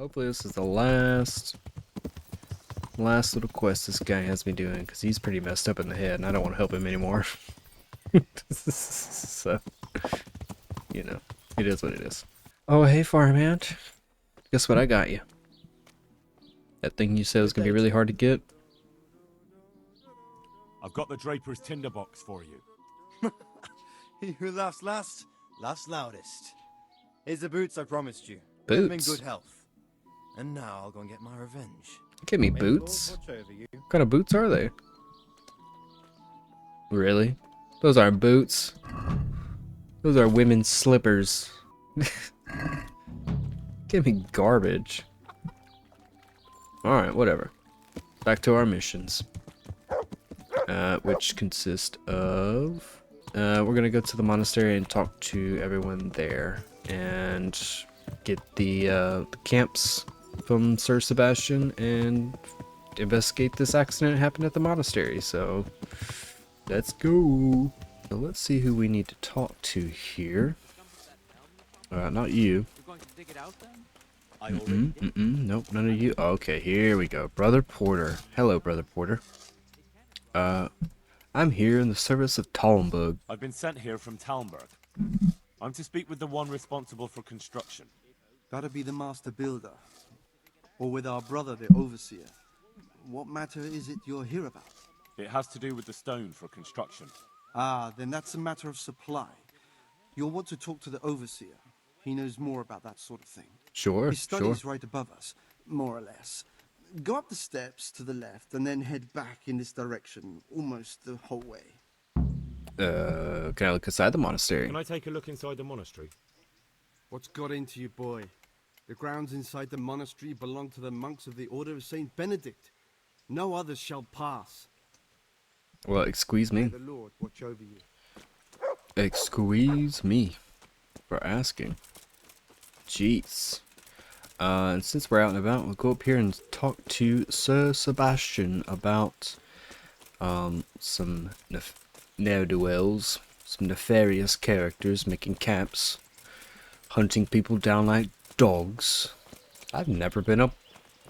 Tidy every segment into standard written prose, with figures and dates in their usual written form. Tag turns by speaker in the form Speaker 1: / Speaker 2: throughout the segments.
Speaker 1: Hopefully this is the last little quest this guy has me doing, because he's pretty messed up in the head and I don't want to help him anymore. So, you know, it is what it is. Oh, hey farmhand. Guess what I got you? That thing you said was going to be really hard to get?
Speaker 2: I've got the Draper's tinderbox for you.
Speaker 3: He who laughs last, laughs loudest. Here's the boots I promised you.
Speaker 1: Boots?
Speaker 3: Put them in good health. And now I'll go and get my revenge.
Speaker 1: Give me
Speaker 3: May the Lord
Speaker 1: boots.
Speaker 3: watch over you.
Speaker 1: What kind of boots are they? Really? Those aren't boots. Those are women's slippers. Give me garbage. Alright, whatever. Back to our missions. Which consist of... we're gonna go to the monastery and talk to everyone there. And get the camps from Sir Sebastian and investigate this accident that happened at the monastery. So, let's go. So let's see who we need to talk to here. Not you. Nope, none of you. Okay, here we go. Brother Porter. Hello, Brother Porter. I'm here in the service of Talmberg.
Speaker 2: I've been sent here from Talmberg. I'm to speak with the one responsible for construction.
Speaker 4: That'd be the master builder. Or with our brother, the overseer. What matter is it you're here about?
Speaker 2: It has to do with the stone for construction.
Speaker 4: Ah, then that's a matter of supply. You'll want to talk to the overseer. He knows more about that sort of thing.
Speaker 1: Sure,
Speaker 4: His study is right above us, more or less. Go up the steps to the left and then head back in this direction, almost the whole way.
Speaker 1: Can I look inside the monastery?
Speaker 2: Can I take a look inside the monastery?
Speaker 4: What's got into you, boy? The grounds inside the monastery belong to the monks of the Order of Saint Benedict. No others shall pass.
Speaker 1: Well, excuse me.
Speaker 4: May the Lord watch over you.
Speaker 1: Excuse me for asking. Jeez. And since we're out and about, we'll go up here and talk to Sir Sebastian about some ne'er-do-wells, some nefarious characters making camps, hunting people down like dogs. I've never been up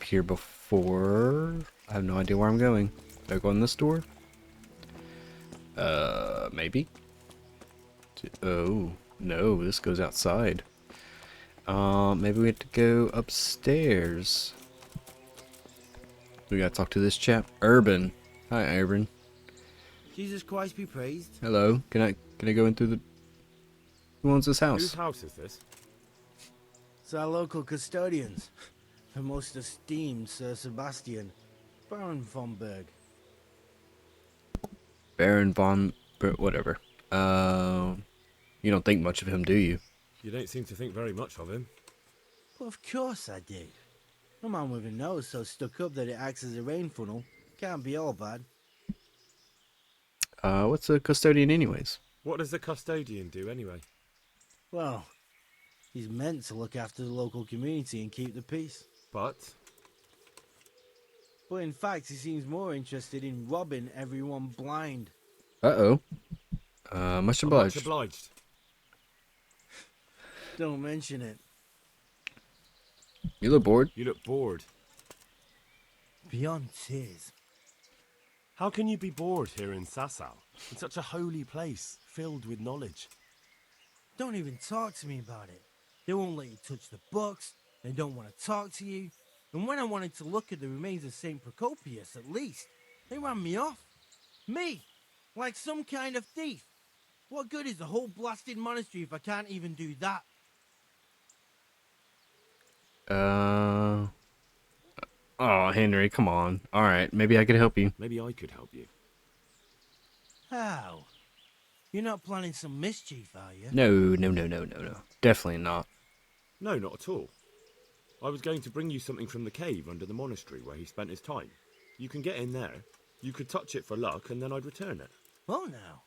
Speaker 1: here before. I have no idea where I'm going. Do I go in this door? Maybe? Oh, no, this goes outside. Maybe we have to go upstairs. We gotta talk to this chap, Urban. Hi, Urban.
Speaker 5: Jesus Christ be praised.
Speaker 1: Hello. Can I go in through the... Who owns this house?
Speaker 2: Whose house is this?
Speaker 5: It's our local custodians. Her most esteemed Sir Sebastian, Baron von Berg.
Speaker 1: Baron von... whatever. You don't think much of him, do you?
Speaker 2: You don't seem to think very much of him.
Speaker 5: But of course I do. A man with a nose so stuck up that it acts as a rain funnel can't be all bad.
Speaker 1: What's a custodian anyways?
Speaker 2: What does the custodian do anyway?
Speaker 5: Well, he's meant to look after the local community and keep the peace.
Speaker 2: But
Speaker 5: in fact, he seems more interested in robbing everyone blind.
Speaker 1: Uh-oh. Much obliged.
Speaker 2: much obliged.
Speaker 5: Don't mention it.
Speaker 1: You look bored.
Speaker 2: You look bored.
Speaker 5: Beyond tears.
Speaker 2: How can you be bored here in Sasau? In such a holy place, filled with knowledge.
Speaker 5: Don't even talk to me about it. They won't let you touch the books. They don't want to talk to you. And when I wanted to look at the remains of St. Procopius, at least, they ran me off. Me! Like some kind of thief. What good is the whole blasted monastery if I can't even do that?
Speaker 1: Oh, Henry, come on. Alright, maybe I could help you.
Speaker 2: Maybe I could help you.
Speaker 5: How? You're not planning some mischief, are you?
Speaker 1: No. Definitely not.
Speaker 2: No, not at all. I was going to bring you something from the cave under the monastery where he spent his time. You can get in there. You could touch it for luck, and then I'd return it.
Speaker 5: Oh, now.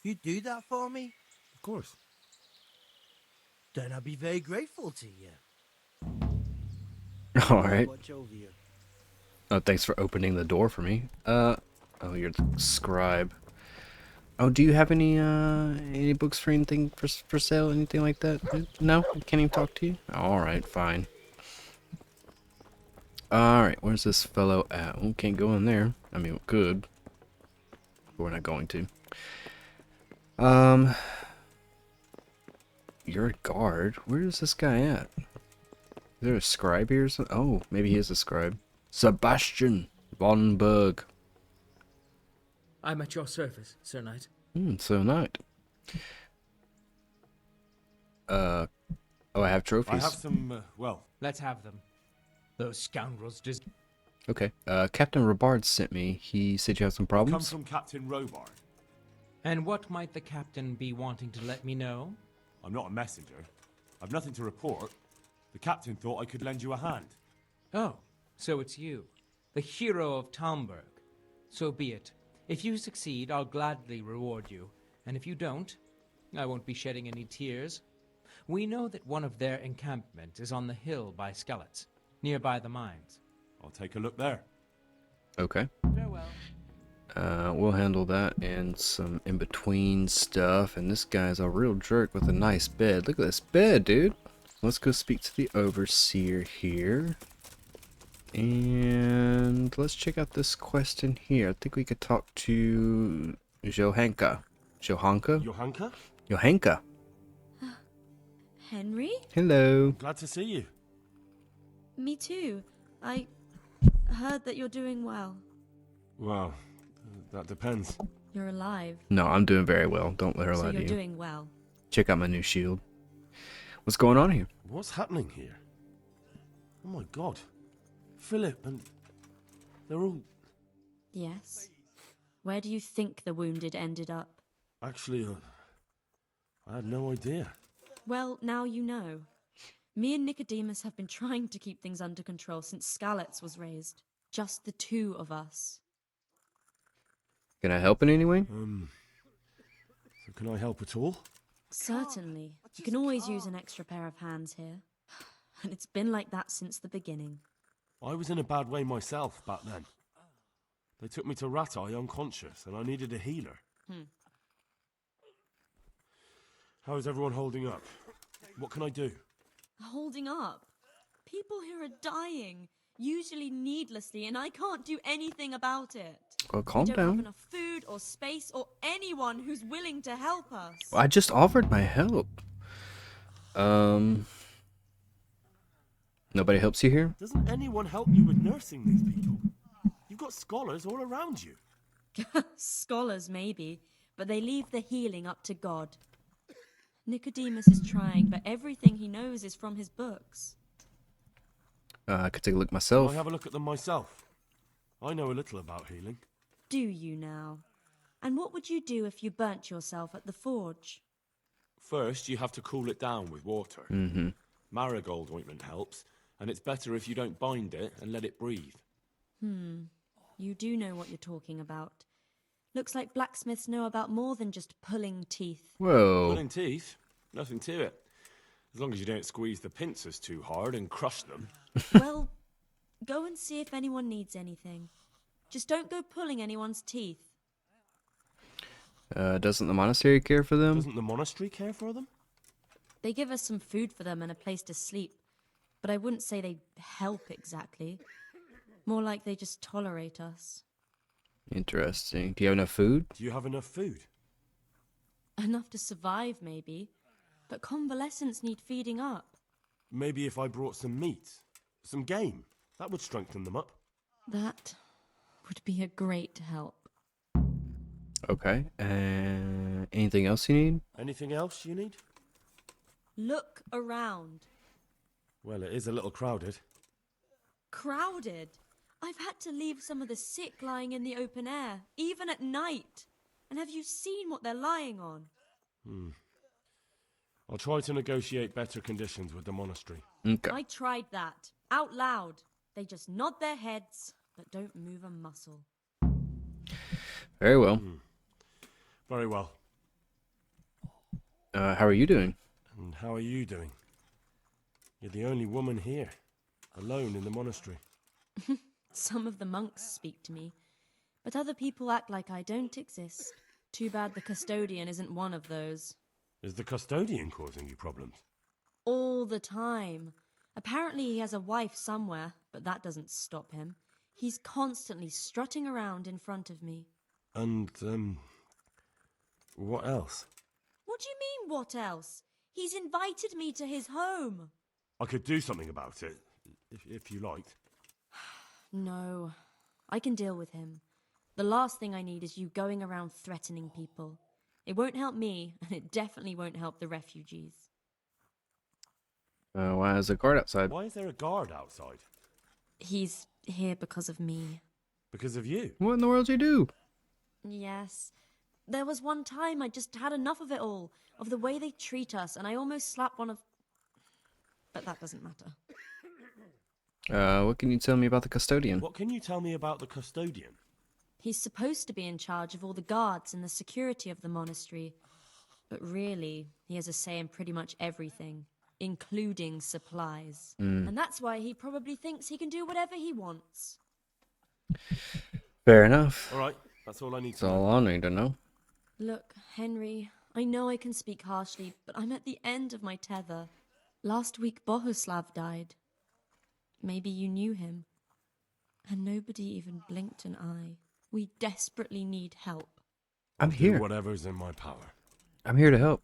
Speaker 5: You'd do that for me?
Speaker 2: Of course.
Speaker 5: Then I'd be very grateful to you.
Speaker 1: Alright.
Speaker 5: Watch over you.
Speaker 1: Oh, thanks for opening the door for me. Oh, you're the scribe. Oh, do you have any books for anything for sale, anything like that? No, I can't even talk to you. All right, fine. All right, where's this fellow at? We can't go in there. I mean, we could, but we're not going to. You're a guard. Where is this guy at? Is there a scribe here or something? Oh, maybe he is a scribe. Sebastian von Berg.
Speaker 6: I'm at your service, Sir Knight.
Speaker 1: So not. Oh, I have trophies.
Speaker 7: I have some, well,
Speaker 6: Let's have them. Those scoundrels just...
Speaker 1: Okay. Captain Robard sent me. He said you have some
Speaker 7: come
Speaker 1: problems.
Speaker 7: from Captain Robard.
Speaker 6: And what might the captain be wanting to let me know?
Speaker 7: I'm not a messenger. I've nothing to report. The captain thought I could lend you a hand.
Speaker 6: Oh, so it's you. The hero of Talmberg. So be it. If you succeed, I'll gladly reward you. And if you don't, I won't be shedding any tears. We know that one of their encampments is on the hill by Skalitz, nearby the mines.
Speaker 7: I'll take a look there.
Speaker 1: Okay.
Speaker 6: Farewell.
Speaker 1: We'll handle that and some in-between stuff. And this guy's a real jerk with a nice bed. Look at this bed, dude. Let's go speak to the overseer here. And let's check out this quest in here. I think we could talk to Johanka. Johanka?
Speaker 7: Johanka?
Speaker 1: Johanka.
Speaker 8: Henry?
Speaker 1: Hello.
Speaker 7: Glad to see you.
Speaker 8: Me too. I heard that you're doing well.
Speaker 7: Well, that depends.
Speaker 8: You're alive,
Speaker 1: No, I'm doing very well. Don't let her
Speaker 8: so
Speaker 1: lie to
Speaker 8: you're
Speaker 1: you.
Speaker 8: doing well.
Speaker 1: Check out my new shield. What's going on here?
Speaker 7: What's happening here? Oh my god. Philip and... they're all...
Speaker 8: Yes. Where do you think the wounded ended up?
Speaker 7: Actually, I had no idea.
Speaker 8: Well, now you know. Me and Nicodemus have been trying to keep things under control since Skalitz was raised. Just the two of us.
Speaker 1: Can I help in any way?
Speaker 7: So can I help at all?
Speaker 8: Certainly. You can always use an extra pair of hands here. And it's been like that since the beginning.
Speaker 7: I was in a bad way myself back then. They took me to Ratai unconscious, and I needed a healer. How is everyone holding up? What can I do?
Speaker 8: Holding up. People who are dying, usually needlessly, and I can't do anything about it.
Speaker 1: Well, calm
Speaker 8: We don't have
Speaker 1: down.
Speaker 8: enough food or space or anyone who's willing to help us.
Speaker 1: I just offered my help. Nobody helps you here?
Speaker 7: Doesn't anyone help you with nursing these people? You've got scholars all around you.
Speaker 8: Scholars, maybe, but they leave the healing up to God. Nicodemus is trying, but everything he knows is from his books.
Speaker 1: I could take a look
Speaker 7: Can
Speaker 1: myself.
Speaker 7: I have a look at them myself? I know a little about healing.
Speaker 8: Do you now? And what would you do if you burnt yourself at the forge?
Speaker 2: First, you have to cool it down with water.
Speaker 1: Mm-hmm.
Speaker 2: Marigold ointment helps, and it's better if you don't bind it and let it breathe.
Speaker 8: You do know what you're talking about. Looks like blacksmiths know about more than just pulling teeth.
Speaker 1: Whoa.
Speaker 2: Pulling teeth? Nothing to it. As long as you don't squeeze the pincers too hard and crush them.
Speaker 8: Well, go and see if anyone needs anything. Just don't go pulling anyone's teeth.
Speaker 1: Doesn't the monastery care for them?
Speaker 7: Doesn't the monastery care for them?
Speaker 8: They give us some food for them and a place to sleep, but I wouldn't say they help exactly. More like they just tolerate us.
Speaker 1: Interesting. Do you have enough food?
Speaker 7: Do you have enough food?
Speaker 8: Enough to survive, maybe, but convalescents need feeding up.
Speaker 7: Maybe if I brought some meat, some game, that would strengthen them up.
Speaker 8: That would be a great help.
Speaker 1: Okay. Anything else you need?
Speaker 7: Anything else you need?
Speaker 8: Look around.
Speaker 7: Well, it is a little crowded.
Speaker 8: Crowded. I've had to leave some of the sick lying in the open air, even at night. And have you seen what they're lying on?
Speaker 7: I'll try to negotiate better conditions with the monastery.
Speaker 1: Okay.
Speaker 8: I tried that, out loud. They just nod their heads, but don't move a muscle.
Speaker 1: Very well.
Speaker 7: Very well.
Speaker 1: How are you doing?
Speaker 7: And how are you doing? You're the only woman here, alone in the monastery.
Speaker 8: Some of the monks speak to me, but other people act like I don't exist. Too bad the custodian isn't one of those.
Speaker 7: Is the custodian causing you problems?
Speaker 8: All the time. Apparently he has a wife somewhere, but that doesn't stop him. He's constantly strutting around in front of me.
Speaker 7: And, what else?
Speaker 8: What do you mean, what else? He's invited me to his home.
Speaker 7: I could do something about it, if you liked.
Speaker 8: No, I can deal with him. The last thing I need is you going around threatening people. It won't help me, and it definitely won't help the refugees.
Speaker 1: Why is a guard outside?
Speaker 7: Why is there a guard outside?
Speaker 8: He's here because of me.
Speaker 7: Because of you?
Speaker 1: What in the world you do?
Speaker 8: Yes. There was one time I just had enough of it all, of the way they treat us, and I almost slapped one of... But that doesn't matter.
Speaker 1: What can you tell me about the custodian?
Speaker 7: What can you tell me about the custodian?
Speaker 8: He's supposed to be in charge of all the guards and the security of the monastery. But really, he has a say in pretty much everything, including supplies. And that's why he probably thinks he can do whatever he wants.
Speaker 1: Fair enough.
Speaker 7: All right, that's all I need
Speaker 1: That's
Speaker 7: to know.
Speaker 1: all I need to know.
Speaker 8: Look, Henry, I know I can speak harshly, but I'm at the end of my tether. Last week, Bohuslav died. Maybe you knew him. And nobody even blinked an eye. We desperately need help.
Speaker 1: I'm
Speaker 7: Do
Speaker 1: here.
Speaker 7: whatever's in my power.
Speaker 1: I'm here to help.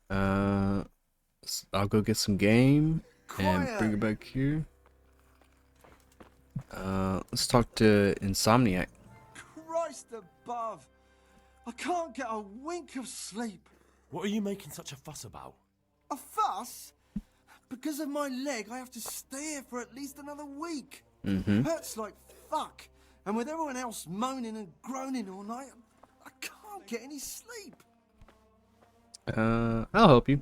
Speaker 1: I'll go get some game and bring it back here. Let's talk to Insomniac.
Speaker 3: Christ above! I can't get a wink of sleep.
Speaker 7: What are you making such a fuss about?
Speaker 3: A fuss? Because of my leg, I have to stay here for at least another week. Hurts like fuck. And with everyone else moaning and groaning all night, I can't get any sleep.
Speaker 1: I'll help you.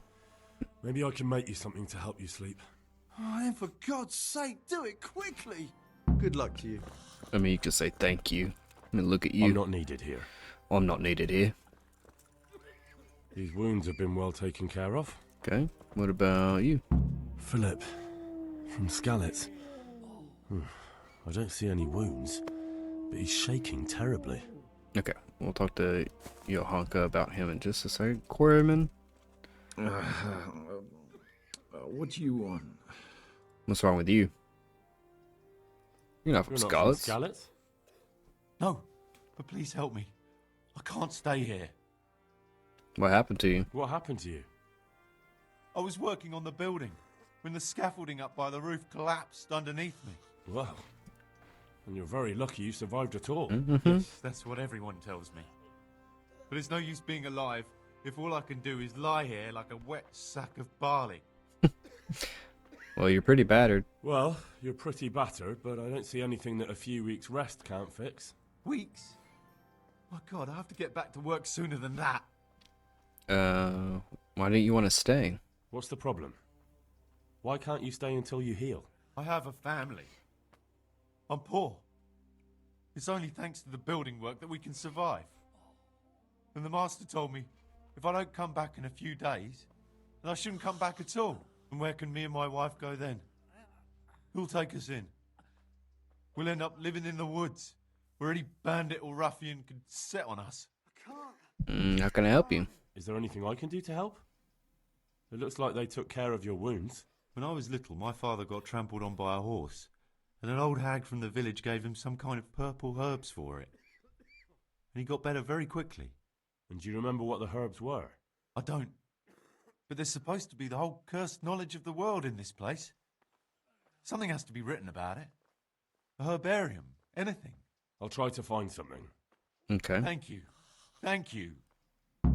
Speaker 7: Maybe I can make you something to help you sleep.
Speaker 3: Oh, then for God's sake, do it quickly.
Speaker 4: Good luck to you.
Speaker 1: I mean, you could say thank you. I mean, look at you.
Speaker 7: I'm not needed here.
Speaker 1: I'm not needed here.
Speaker 7: These wounds have been well taken care of.
Speaker 1: Okay. What about you?
Speaker 7: Philip, from Skalitz. I don't see any wounds, but he's shaking terribly.
Speaker 1: Okay. We'll talk to Johanka about him in just a second. Quarryman,
Speaker 9: What do you want?
Speaker 1: what's wrong with you? You're not from
Speaker 7: You're not
Speaker 1: Skalitz.
Speaker 7: from Skalitz?
Speaker 3: No, but please help me. I can't stay here.
Speaker 1: What happened to you?
Speaker 7: What happened to you?
Speaker 3: I was working on the building when the scaffolding up by the roof collapsed underneath me.
Speaker 7: Well, and you're very lucky you survived at all.
Speaker 3: Yes, that's what everyone tells me. But it's no use being alive if all I can do is lie here like a wet sack of barley.
Speaker 1: Well, you're pretty battered.
Speaker 7: Well, you're pretty battered, but I don't see anything that a few weeks' rest can't fix.
Speaker 3: Weeks? My God, I have to get back to work sooner than that.
Speaker 1: Why don't you want to stay?
Speaker 7: What's the problem? Why can't you stay until you heal?
Speaker 3: I have a family. I'm poor. It's only thanks to the building work that we can survive. And the master told me if I don't come back in a few days, then I shouldn't come back at all. And where can me and my wife go then? Who'll take us in? We'll end up living in the woods, where any bandit or ruffian could set on us.
Speaker 1: How can I help you?
Speaker 7: Is there anything I can do to help? It looks like they took care of your wounds.
Speaker 3: When I was little, my father got trampled on by a horse, and an old hag from the village gave him some kind of purple herbs for it. And he got better very quickly.
Speaker 7: And do you remember what the herbs were?
Speaker 3: I don't. But there's supposed to be the whole cursed knowledge of the world in this place. Something has to be written about it. A herbarium. Anything.
Speaker 7: I'll try to find something.
Speaker 1: Okay.
Speaker 3: Thank you. Thank you.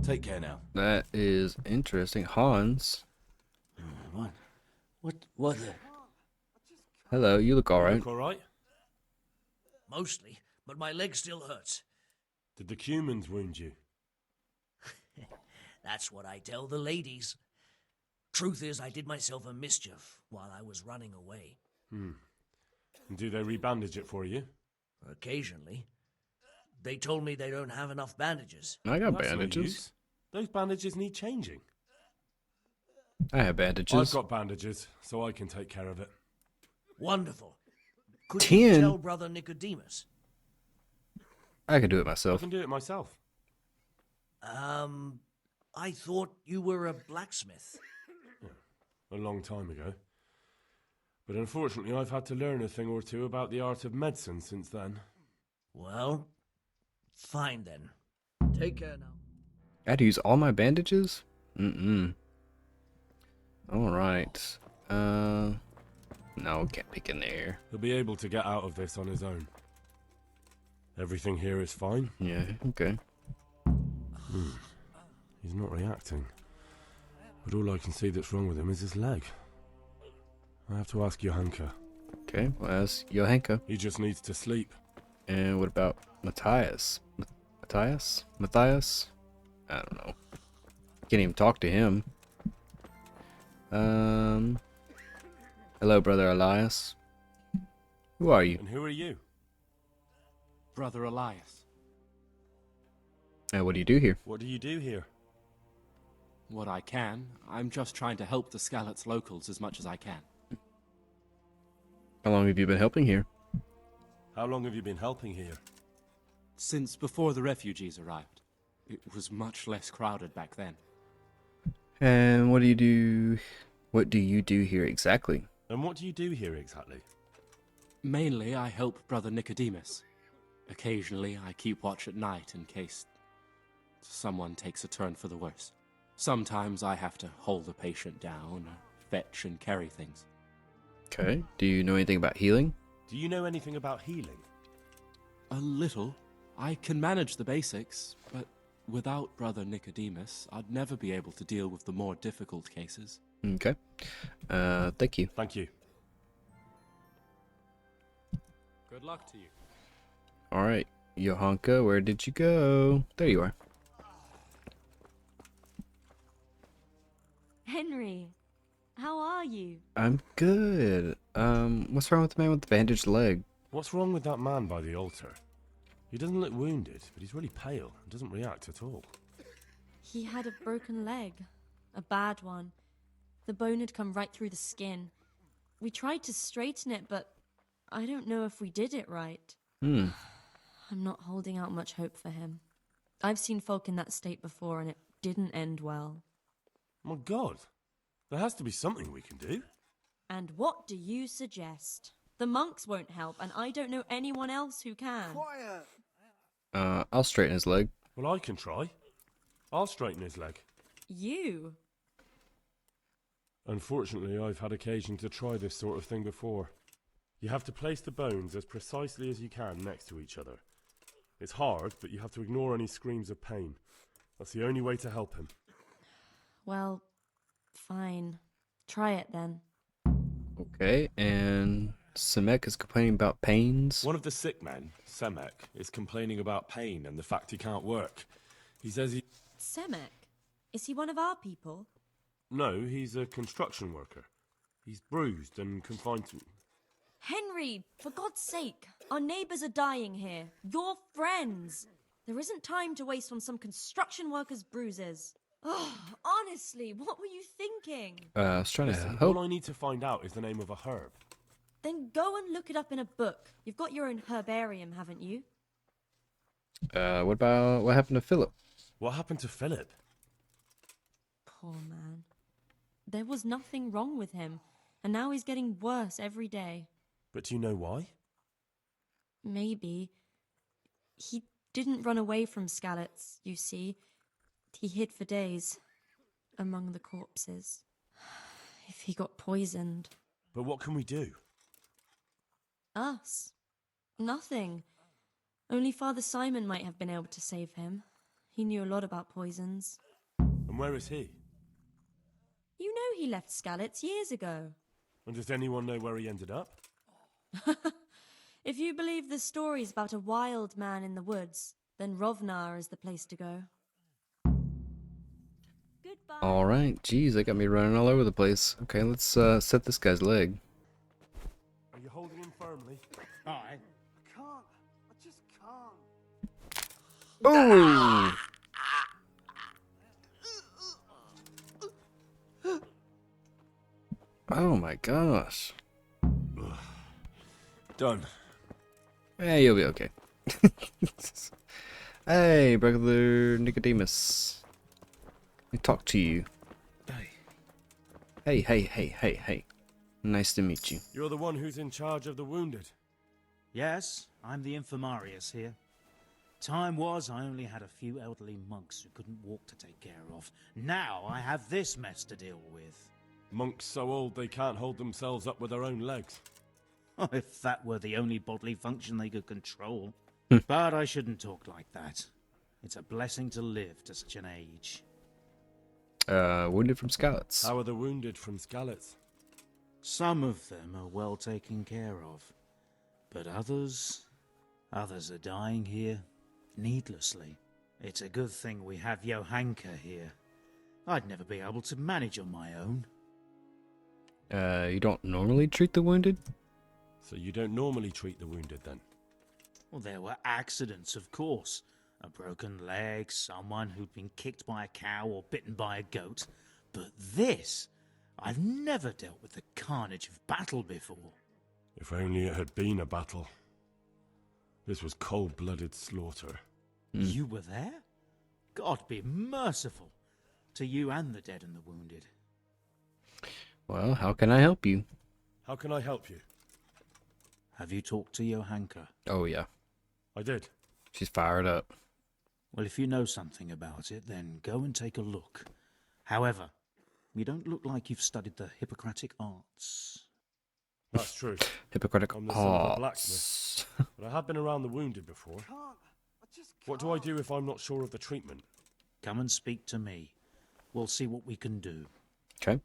Speaker 9: Take care now.
Speaker 1: That is interesting. Hans.
Speaker 9: What?
Speaker 1: Hello, you look alright.
Speaker 7: Look all right?
Speaker 10: Mostly, but my leg still hurts.
Speaker 7: Did the cumins wound you?
Speaker 10: That's what I tell the ladies. Truth is, I did myself a mischief while I was running away.
Speaker 7: And do they rebandage it for you?
Speaker 10: Occasionally. They told me they don't have enough bandages.
Speaker 1: I got
Speaker 7: That's no
Speaker 1: bandages.
Speaker 7: use. Those bandages need changing.
Speaker 1: I have bandages.
Speaker 7: I've got bandages, so I can take care of it.
Speaker 10: Wonderful. Could
Speaker 1: 10?
Speaker 10: you tell Brother Nicodemus?
Speaker 1: I can do it
Speaker 7: I
Speaker 1: myself.
Speaker 7: can do it myself.
Speaker 10: I thought you were a blacksmith.
Speaker 7: A long time ago. But unfortunately, I've had to learn a thing or two about the art of medicine since then.
Speaker 10: Well, fine then. Take care now.
Speaker 1: I had to use all my bandages? Alright. No, can't pick in there.
Speaker 7: He'll be able to get out of this on his own. Everything here is fine?
Speaker 1: Yeah, okay.
Speaker 7: He's not reacting. But all I can see that's wrong with him is his leg. I have to ask Johanka.
Speaker 1: Okay, well, that's Johanka.
Speaker 7: He just needs to sleep.
Speaker 1: And what about Matthias? Matthias? Matthias? I don't know. Can't even talk to him. Hello, Brother Elias. Who are you?
Speaker 7: And who are you?
Speaker 11: Brother Elias.
Speaker 1: And what do you do here?
Speaker 7: What do you do here?
Speaker 11: What I can. I'm just trying to help the Skalitz locals as much as I can.
Speaker 1: How long have you been helping here?
Speaker 7: How long have you been helping here?
Speaker 11: Since before the refugees arrived. It was much less crowded back then.
Speaker 1: And what do you do? What do you do here exactly?
Speaker 7: And what do you do here exactly?
Speaker 11: Mainly, I help Brother Nicodemus. Occasionally, I keep watch at night in case someone takes a turn for the worse. Sometimes I have to hold a patient down, or fetch and carry things.
Speaker 1: Okay. Do you know anything about healing?
Speaker 7: Do you know anything about healing?
Speaker 11: A little. I can manage the basics, but without Brother Nicodemus, I'd never be able to deal with the more difficult cases.
Speaker 1: Okay. Thank you.
Speaker 7: Thank you.
Speaker 11: Good luck to you.
Speaker 1: Alright. Johanka, where did you go? There you are.
Speaker 8: Henry, how are you?
Speaker 1: I'm good. What's wrong with the man with the bandaged leg?
Speaker 7: What's wrong with that man by the altar? He doesn't look wounded, but he's really pale and doesn't react at all.
Speaker 8: He had a broken leg. A bad one. The bone had come right through the skin. We tried to straighten it, but I don't know if we did it right. I'm not holding out much hope for him. I've seen folk in that state before, and it didn't end well.
Speaker 7: My God, there has to be something we can do.
Speaker 8: And what do you suggest? The monks won't help, and I don't know anyone else who can.
Speaker 1: I'll straighten his leg.
Speaker 7: Well, I can try. I'll straighten his leg.
Speaker 8: You?
Speaker 7: Unfortunately, I've had occasion to try this sort of thing before. You have to place the bones as precisely as you can next to each other. It's hard, but you have to ignore any screams of pain. That's the only way to help him.
Speaker 8: Well, fine. Try it then.
Speaker 1: Okay, and Semek is complaining about pains.
Speaker 2: One of the sick men, Semek, is complaining about pain and the fact he can't work. He says he...
Speaker 8: Semek? Is he one of our people?
Speaker 7: No, he's a construction worker. He's bruised and confined to...
Speaker 8: Henry, for God's sake, our neighbours are dying here. Your friends. There isn't time to waste on some construction worker's bruises. Oh, honestly, what were you thinking?
Speaker 1: I was trying to
Speaker 7: Listen,
Speaker 1: help.
Speaker 7: all I need to find out is the name of a herb.
Speaker 8: Then go and look it up in a book. You've got your own herbarium, haven't you?
Speaker 1: What happened to Philip?
Speaker 7: What happened to Philip?
Speaker 8: Poor man. There was nothing wrong with him, and now he's getting worse every day.
Speaker 7: But do you know why?
Speaker 8: Maybe. He didn't run away from Skalitz, you see. He hid for days, among the corpses. If he got poisoned.
Speaker 7: But what can we do?
Speaker 8: Us? Nothing. Only Father Simon might have been able to save him. He knew a lot about poisons.
Speaker 7: And where is he?
Speaker 8: You know he left Skalitz years ago.
Speaker 7: And does anyone know where he ended up?
Speaker 8: If you believe the stories about a wild man in the woods, then Rovnar is the place to go. Goodbye.
Speaker 1: Alright, geez, that got me running all over the place. Okay, let's set this guy's leg.
Speaker 7: Are you holding him firmly?
Speaker 4: I can't. I just can't.
Speaker 1: Oh! Oh my gosh.
Speaker 7: Done.
Speaker 1: Yeah, you'll be okay. Hey, brother Nicodemus. Let me talk to you. Hey. Nice to meet you.
Speaker 7: You're the one who's in charge of the wounded.
Speaker 12: Yes, I'm the infirmarius here. Time was I only had a few elderly monks who couldn't walk to take care of. Now I have this mess to deal with.
Speaker 7: Monks so old they can't hold themselves up with their own legs.
Speaker 12: If that were the only bodily function they could control. But I shouldn't talk like that. It's a blessing to live to such an age.
Speaker 1: Wounded from Skalitz.
Speaker 7: How are the wounded from Skalitz?
Speaker 12: Some of them are well taken care of. But others are dying here needlessly. It's a good thing we have Johanka here. I'd never be able to manage on my own.
Speaker 1: You don't normally treat the wounded?
Speaker 7: So you don't normally treat the wounded then?
Speaker 12: Well, there were accidents, of course. A broken leg, someone who'd been kicked by a cow or bitten by a goat. But this, I've never dealt with the carnage of battle before.
Speaker 7: If only it had been a battle. This was cold-blooded slaughter.
Speaker 12: You were there? God be merciful to you and the dead and the wounded.
Speaker 1: Well, how can I help you?
Speaker 7: How can I help you?
Speaker 12: Have you talked to Johanka?
Speaker 1: Oh, yeah.
Speaker 7: I did.
Speaker 1: She's fired up.
Speaker 12: Well, if you know something about it, then go and take a look. However, you don't look like you've studied the Hippocratic arts.
Speaker 7: That's true.
Speaker 1: Hippocratic
Speaker 7: I'm the son of a
Speaker 1: arts.
Speaker 7: blacksmith. But I have been around the wounded before. What do I do if I'm not sure of the treatment?
Speaker 12: Come and speak to me. We'll see what we can do.
Speaker 1: Okay.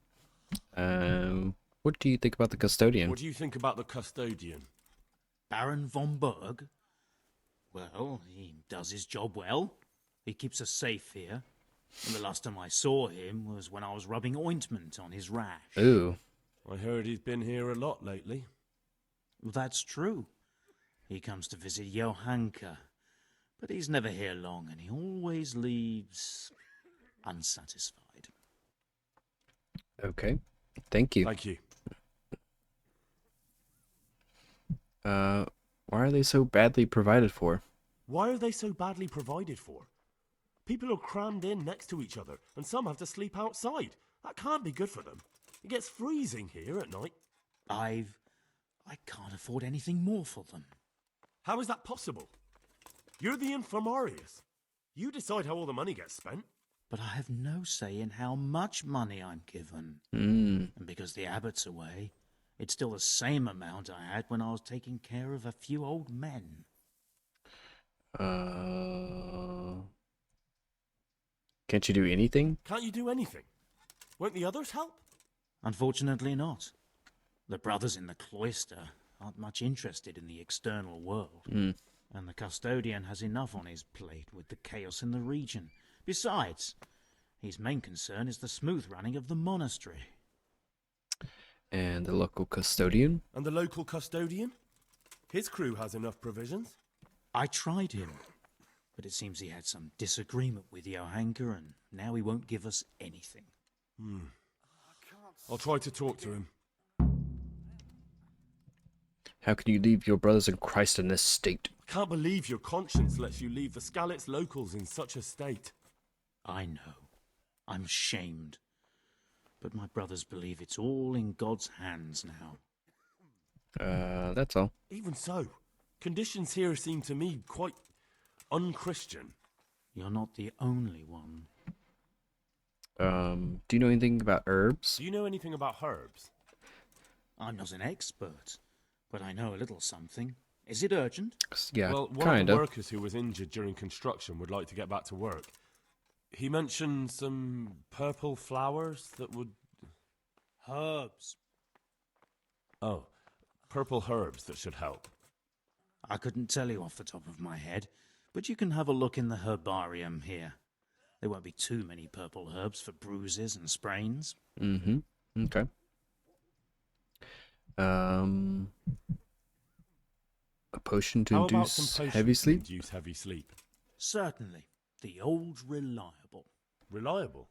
Speaker 1: What do you think about the custodian?
Speaker 7: What do you think about the custodian?
Speaker 12: Baron von Berg? Well, he does his job well. He keeps us safe here. And the last time I saw him was when I was rubbing ointment on his rash.
Speaker 1: Ooh.
Speaker 7: I heard he's been here a lot lately.
Speaker 12: Well, that's true. He comes to visit Johanka. But he's never here long, and he always leaves unsatisfied.
Speaker 1: Okay. Thank you.
Speaker 7: Thank you.
Speaker 1: Why are they so badly provided for?
Speaker 7: Why are they so badly provided for? People are crammed in next to each other, and some have to sleep outside. That can't be good for them. It gets freezing here at night.
Speaker 12: I can't afford anything more for them.
Speaker 7: How is that possible? You're the infirmarius. You decide how all the money gets spent.
Speaker 12: But I have no say in how much money I'm given.
Speaker 1: Mm.
Speaker 12: And because the abbot's away, it's still the same amount I had when I was taking care of a few old men.
Speaker 1: Can't you do anything?
Speaker 7: Can't you do anything? Won't the others help?
Speaker 12: Unfortunately not. The brothers in the cloister aren't much interested in the external world.
Speaker 1: Mm.
Speaker 12: And the custodian has enough on his plate with the chaos in the region. Besides, his main concern is the smooth running of the monastery.
Speaker 1: And the local custodian?
Speaker 7: And the local custodian? His crew has enough provisions.
Speaker 12: I tried him, but it seems he had some disagreement with Johanka, and now he won't give us anything.
Speaker 7: I'll try to talk to him.
Speaker 1: How can you leave your brothers in Christ in this state?
Speaker 7: I can't believe your conscience lets you leave the Skalitz locals in such a state.
Speaker 12: I know. I'm ashamed. But my brothers believe it's all in God's hands now.
Speaker 1: That's all.
Speaker 7: Even so, conditions here seem to me quite unchristian.
Speaker 12: You're not the only one.
Speaker 1: Do you know anything about herbs?
Speaker 7: Do you know anything about herbs?
Speaker 12: I'm not an expert, but I know a little something. Is it urgent?
Speaker 1: Yeah,
Speaker 7: well, one
Speaker 1: kind
Speaker 7: of the
Speaker 1: of.
Speaker 7: workers who was injured during construction would like to get back to work. He mentioned some purple flowers that would...
Speaker 12: Herbs.
Speaker 7: Oh, purple herbs that should help.
Speaker 12: I couldn't tell you off the top of my head, but you can have a look in the herbarium here. There won't be too many purple herbs for bruises and sprains.
Speaker 1: Mm-hmm. Okay. A potion to
Speaker 7: How about
Speaker 1: induce
Speaker 7: some potions
Speaker 1: heavy
Speaker 7: to
Speaker 1: sleep?
Speaker 7: induce heavy sleep?
Speaker 12: Certainly. The old reliable.
Speaker 7: Reliable?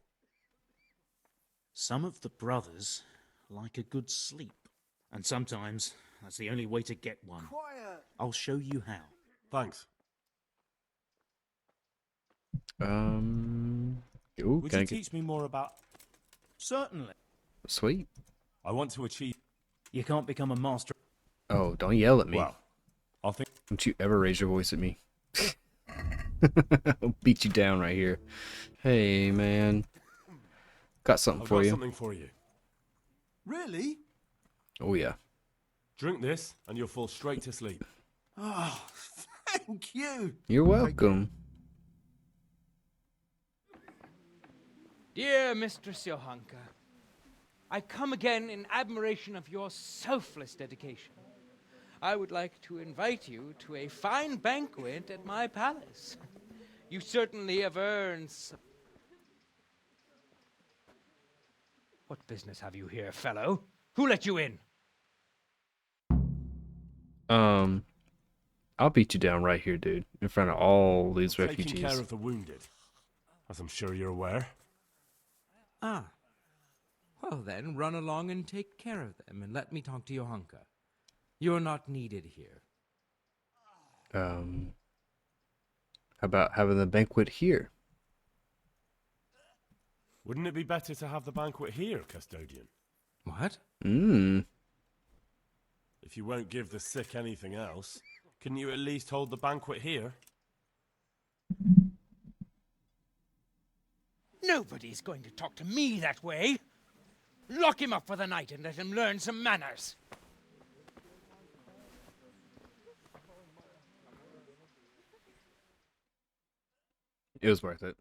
Speaker 12: Some of the brothers like a good sleep. And sometimes that's the only way to get one.
Speaker 5: Quiet!
Speaker 12: I'll show you how.
Speaker 7: Thanks.
Speaker 1: Ooh,
Speaker 3: Would
Speaker 1: can
Speaker 3: you
Speaker 1: I get...
Speaker 3: teach me more about... Certainly.
Speaker 1: Sweet.
Speaker 3: I want to achieve... You can't become a master...
Speaker 1: Oh, don't yell at me.
Speaker 3: Well, I'll think...
Speaker 1: Don't you ever raise your voice at me. I'll beat you down right here. Hey, man. Got something
Speaker 7: I've
Speaker 1: for
Speaker 7: got
Speaker 1: you.
Speaker 7: something for you.
Speaker 3: Really?
Speaker 1: Oh, yeah.
Speaker 7: Drink this, and you'll fall straight to sleep.
Speaker 3: Oh, thank you.
Speaker 1: You're welcome.
Speaker 6: Dear Mistress Johanka, I come again in admiration of your selfless dedication. I would like to invite you to a fine banquet at my palace. You certainly have earned some... What business have you here, fellow? Who let you in?
Speaker 1: I'll beat you down right here, dude. In front of all these
Speaker 7: Taking
Speaker 1: refugees.
Speaker 7: care of the wounded, as I'm sure you're aware.
Speaker 6: Ah. Well then, run along and take care of them, and let me talk to Johanka. You're not needed here.
Speaker 1: How about having the banquet here?
Speaker 7: Wouldn't it be better to have the banquet here, custodian?
Speaker 6: What?
Speaker 7: If you won't give the sick anything else, can you at least hold the banquet here?
Speaker 6: Nobody's going to talk to me that way. Lock him up for the night and let him learn some manners.
Speaker 1: It was worth it.